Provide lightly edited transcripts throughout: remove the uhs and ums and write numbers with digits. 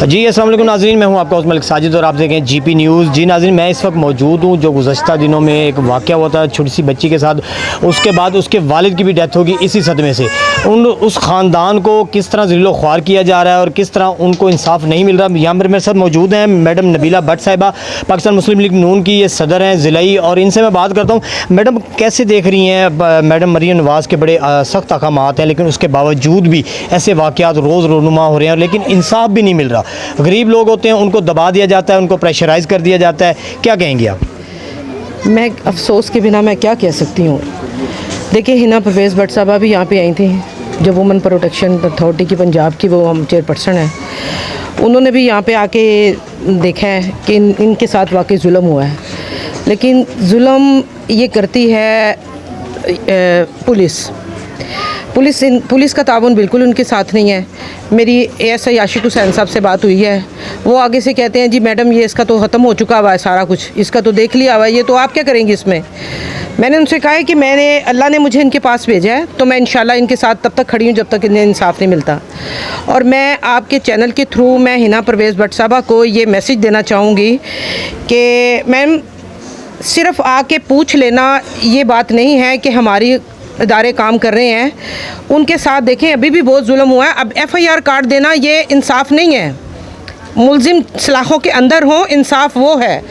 जी अस्सलाम वालेकुम नाज़रीन, मैं हूं आपका होस्ट मलिक साजिद और आप देखें जीपी न्यूज़। जी नाज़रीन, मैं इस वक्त मौजूद हूं जो गुज़श्ता दिनों में एक वाक़या हुआ था छोटी सी बच्ची के साथ, उसके बाद उसके वालिद की भी डेथ होगी इसी सदमे से। उस ख़ानदान को किस तरह ज़िलो ख्वार किया जा रहा है और किस तरह उनको इंसाफ नहीं मिल रहा। यहाँ पर मेरे साथ मौजूद हैं मैडम नबीला भट्ट साहिबा, पाकिस्तान मुस्लिम लीग नून की ये सदर हैं ज़िलाई, और इनसे मैं बात करता हूँ। मैडम कैसे देख रही हैं, मैडम मरीम नवाज़ के बड़े सख्त अहकामात हैं लेकिन उसके बावजूद भी ऐसे वाक़यात रोज़ रोनुमा हो रहे हैं लेकिन इंसाफ भी नहीं मिल रहा। गरीब लोग होते हैं उनको दबा दिया जाता है, उनको प्रेशराइज़ कर दिया जाता है, क्या कहेंगे आप? मैं अफसोस के बिना मैं क्या कह सकती हूँ। देखिए, हिना परवेज़ भट्ट साहबा भी यहाँ पे आई थी, जो वुमेन प्रोटेक्शन अथॉरिटी की पंजाब की वो हम चेयरपर्सन हैं। उन्होंने भी यहाँ पे आके देखा है कि इनके साथ वाकई जुल्म हुआ है, लेकिन जुल्म ये करती है पुलिस का ताउन बिल्कुल उनके साथ नहीं है। मेरी एएसआई आशिक हुसैन साहब से बात हुई है, वो आगे से कहते हैं जी मैडम ये इसका तो ख़त्म हो चुका हुआ है, सारा कुछ इसका तो देख लिया हुआ है, ये तो आप क्या करेंगी इसमें। मैंने उनसे कहा है कि अल्लाह ने मुझे इनके पास भेजा है तो मैं इंशाल्लाह इनके साथ तब तक खड़ी हूँ जब तक इन्हें इंसाफ नहीं मिलता। और मैं आपके चैनल के थ्रू मैं हिना परवेज़ भट्ट साहबा को ये मैसेज देना चाहूँगी कि मैम, सिर्फ़ आके पूछ लेना ये बात नहीं है कि हमारी इदारे काम कर रहे हैं, उनके साथ देखें अभी भी बहुत जुल्म हुआ है। अब एफआईआर काट देना ये इंसाफ नहीं है। मुलजिम सलाखों के अंदर हो, इंसाफ वो है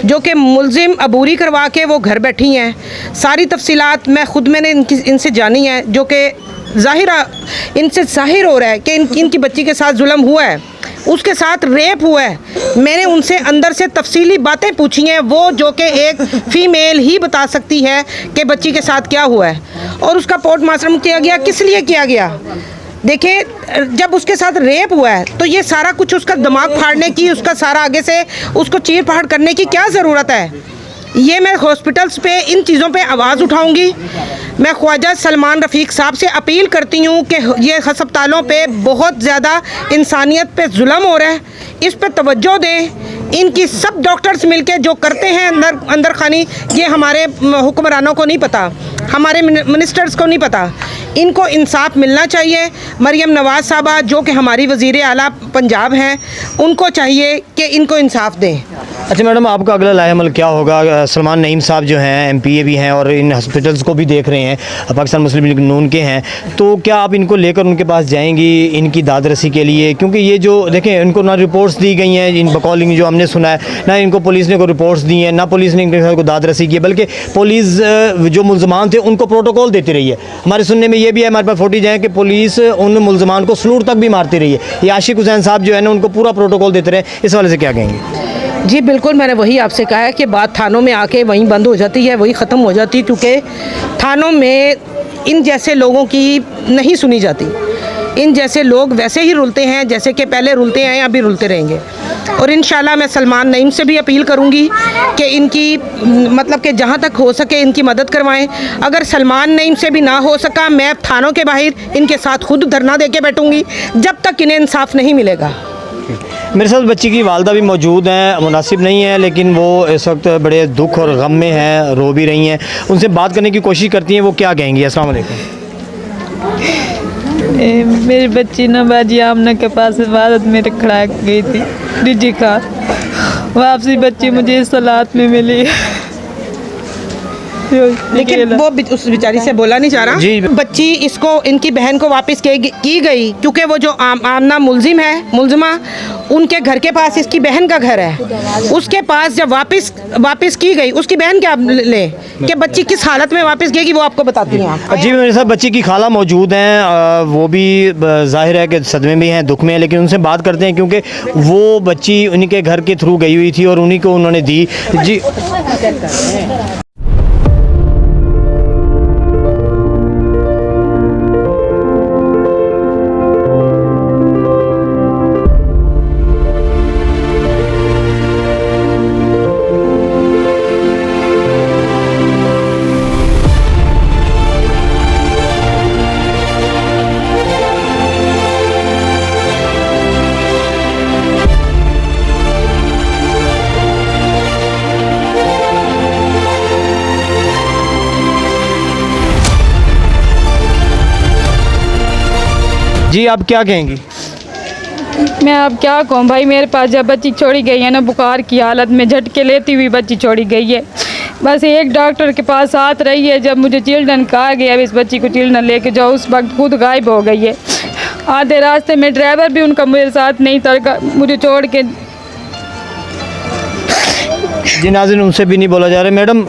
जो कि मुलजिम अबूरी करवा के वो घर बैठी हैं। सारी तफसीलात मैंने इनसे जानी है, जो कि इनसे ज़ाहिर हो रहा है कि इनकी बच्ची के साथ जुल्म हुआ है, उसके साथ रेप हुआ है। मैंने उनसे अंदर से तफसीली बातें पूछी हैं, वो जो कि एक फ़ीमेल ही बता सकती है कि बच्ची के साथ क्या हुआ है और उसका पोस्टमार्टम किया गया किस लिए किया गया। देखिए, जब उसके साथ रेप हुआ है तो ये सारा कुछ उसका दिमाग फाड़ने की, उसका सारा आगे से उसको चीर फाड़ करने की क्या ज़रूरत है। ये मैं हॉस्पिटल्स पे इन चीज़ों पे आवाज़ उठाऊंगी। मैं ख्वाजा सलमान रफ़ीक साहब से अपील करती हूँ कि ये अस्पतालों पे बहुत ज़्यादा इंसानियत पे जुल्म हो रहा है, इस पे तवज्जो दें। इनकी सब डॉक्टर्स मिलके जो करते हैं अंदर खानी, ये हमारे हुक्मरानों को नहीं पता, हमारे मिनिस्टर्स को नहीं पता। इनको इंसाफ मिलना चाहिए। मरीम नवाज़ साहबा जो कि हमारी वज़ीर आला पंजाब हैं, उनको चाहिए कि इनको इंसाफ दें। अच्छा मैडम, आपका अगला लाहेमल क्या होगा? सलमान नईम साहब जो हैं एमपीए भी हैं और इन हॉस्पिटल्स को भी देख रहे हैं, पाकिस्तान मुस्लिम लीग नून के हैं, तो क्या आप इनको लेकर उनके पास जाएंगी इनकी दादरसी के लिए? क्योंकि ये जो देखें, इनको ना रिपोर्ट्स दी गई हैं इन बकॉलिंग जो हमने सुना है, ना इनको पुलिस ने को रिपोर्ट्स दी हैं, ना पुलिस ने इनको दादरसी की है, बल्कि पुलिस जो मुलजमान थे उनको प्रोटोकॉल देती रही है। हमारे सुनने में ये भी है, हमारे पास फुटेज है कि पुलिस उन मुलजमान को सलूट तक भी मारती रही है। ये आशिक हुसैन साहब जो है ना, उनको पूरा प्रोटोकॉल देते रहे, इस वाले से क्या कहेंगे? जी बिल्कुल, मैंने वही आपसे कहा है कि बात थानों में आके वहीं बंद हो जाती है, वहीं ख़त्म हो जाती है, क्योंकि थानों में इन जैसे लोगों की नहीं सुनी जाती। इन जैसे लोग वैसे ही रुलते हैं जैसे कि पहले रुलते हैं, अभी रुलते रहेंगे। और इंशाल्लाह मैं सलमान नईम से भी अपील करूंगी कि इनकी मतलब कि जहां तक हो सके इनकी मदद करवाएं। अगर सलमान नईम से भी ना हो सका, मैं थानों के बाहर इनके साथ खुद धरना दे के बैठूँगी जब तक इन्हें इंसाफ नहीं मिलेगा। मेरे साथ बच्ची की वालदा भी मौजूद हैं, मुनासिब नहीं है लेकिन वो इस वक्त बड़े दुख और गम में हैं, रो भी रही हैं। उनसे बात करने की कोशिश करती हैं, वो क्या कहेंगी? अस्सलाम वालेकुम। मेरी बच्ची ना बाजी आमना के पास इबादत में रखड़ा गई थी, रिजी का वापसी बच्ची मुझे इस हालात में मिली। लेकिन वो उस बेचारी से बोला नहीं जा रहा। जी, बच्ची इसको इनकी बहन को वापस की गई क्योंकि वो जो आमना मुलजिमा उनके घर के पास इसकी बहन का घर है, उसके पास जब वापस की गई, उसकी बहन क्या ले कि बच्ची किस हालत में वापस गई वो आपको बताती हैं। जी, मेरे साथ बच्ची की खाला मौजूद हैं, वो भी जाहिर है कि सदमे में हैं, दुख में हैं, लेकिन उनसे बात करते हैं क्योंकि वो बच्ची उनके घर के थ्रू गई हुई थी और उन्हीं को उन्होंने दी। जी जी, आप क्या कहेंगी? मैं अब क्या कहूँ भाई, मेरे पास जब बच्ची छोड़ी गई है ना, बुखार की हालत में झटके लेती हुई बच्ची छोड़ी गई है। बस एक डॉक्टर के पास साथ रही है, जब मुझे चिल्ड्रन कहा गया इस बच्ची को चिल्ड्रन लेके जाओ, उस वक्त खुद गायब हो गई है। आधे रास्ते में ड्राइवर भी उनका मेरे साथ नहीं था, मुझे छोड़ के। जी नाज़रीन, उनसे भी नहीं बोला जा रहा। मैडम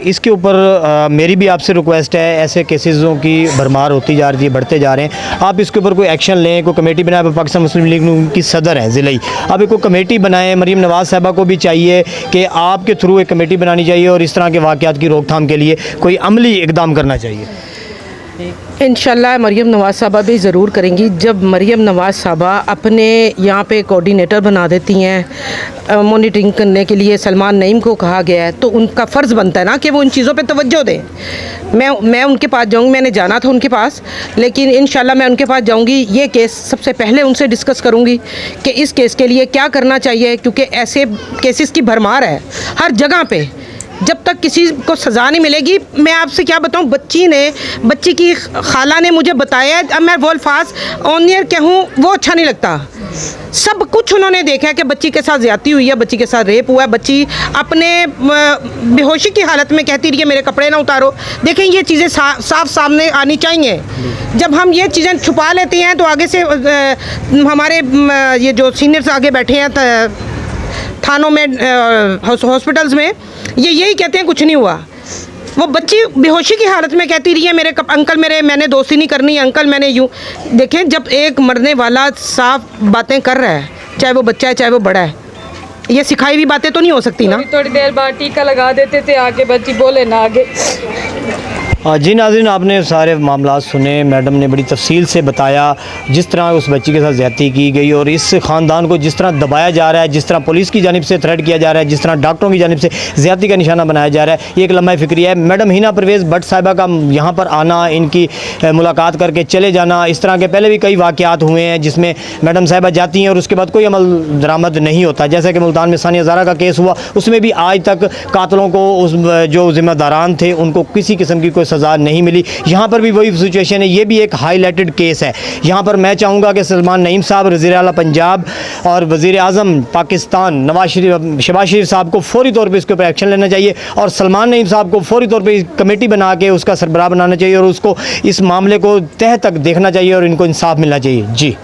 इसके ऊपर मेरी भी आपसे रिक्वेस्ट है, ऐसे केसेसों की भरमार होती जा रही है, बढ़ते जा रहे हैं, आप इसके ऊपर कोई एक्शन लें, कोई कमेटी बनाएं। आप पाकिस्तान मुस्लिम लीग की सदर हैं ज़िले, आप एक कमेटी बनाएं। मरीम नवाज़ साहबा को भी चाहिए कि आपके थ्रू एक कमेटी बनानी चाहिए और इस तरह के वाक़यात की रोकथाम के लिए कोई अमली इकदाम करना चाहिए। इंशाल्लाह मरीम नवाज़ साहबा भी ज़रूर करेंगी। जब मरीम नवाज़ साहबा अपने यहाँ पे कोऑर्डिनेटर बना देती हैं मॉनिटरिंग करने के लिए, सलमान नईम को कहा गया है, तो उनका फ़र्ज़ बनता है ना कि वो इन चीज़ों पे तवज्जो दें। मैं उनके पास जाऊँगी, मैंने जाना था उनके पास, लेकिन इंशाल्लाह मैं उनके पास जाऊँगी। ये केस सबसे पहले उनसे डिस्कस करूँगी कि इस केस के लिए क्या करना चाहिए, क्योंकि ऐसे केसेस की भरमार है हर जगह पे। जब तक किसी को सज़ा नहीं मिलेगी, मैं आपसे क्या बताऊं, बच्ची की खाला ने मुझे बताया, अब मैं वो अल्फाज ऑन एयर कहूँ वो अच्छा नहीं लगता। सब कुछ उन्होंने देखा है कि बच्ची के साथ ज़्यादती हुई है, बच्ची के साथ रेप हुआ है, बच्ची अपने बेहोशी की हालत में कहती रही है मेरे कपड़े ना उतारो। देखें, ये चीज़ें साफ सामने आनी चाहिए। जब हम ये चीज़ें छुपा लेते हैं तो आगे से हमारे ये जो सीनियर्स आगे बैठे हैं थानों में, हॉस्पिटल्स में, ये यही कहते हैं कुछ नहीं हुआ। वो बच्ची बेहोशी की हालत में कहती रही है मेरे अंकल मैंने दोस्ती नहीं करनी है, अंकल मैंने यूँ। देखें, जब एक मरने वाला साफ बातें कर रहा है, चाहे वो बच्चा है चाहे वो बड़ा है, ये सिखाई हुई बातें तो नहीं हो सकती ना। थोड़ी देर बाद टीका लगा देते थे, आगे बच्ची बोले ना आगे। जी नाज़रीन, आपने सारे मामला सुने। मैडम ने बड़ी तफसील से बताया जिस तरह उस बच्ची के साथ ज़्यादती की गई और इस ख़ानदान को जिस तरह दबाया जा रहा है, जिस तरह पुलिस की जानिब से थ्रेट किया जा रहा है, जिस तरह डॉक्टरों की जानिब से ज़्यादती का निशाना बनाया जा रहा है, ये एक लम्हा फ़िक्री है। मैडम हिना परवेज़ भट्ट साहिबा का यहाँ पर आना, इनकी मुलाकात करके चले जाना, इस तरह के पहले भी कई वाक़यात हुए हैं जिसमें मैडम साहिबा जाती हैं और उसके बाद कोई अमल दरामद नहीं होता। जैसे कि मुल्तान में सानिया ज़ारा का केस हुआ, उसमें भी आज तक कातलों को, उस जो ज़िम्मेदारान थे, उनको किसी किस्म की कोई सज़ा नहीं मिली। यहाँ पर भी वही सिचुएशन है। ये भी एक हाईलाइटेड केस है। यहाँ पर मैं चाहूँगा कि सलमान नईम साहब, वज़ीर आला पंजाब और वज़ीर आज़म पाकिस्तान शहबाज शरीफ साहब को फौरी तौर पे इसके ऊपर एक्शन लेना चाहिए और सलमान नईम साहब को फौरी तौर पे कमेटी बना के उसका सरबराह बनाना चाहिए और उसको इस मामले को तह तक देखना चाहिए और इनको इंसाफ मिलना चाहिए। जी।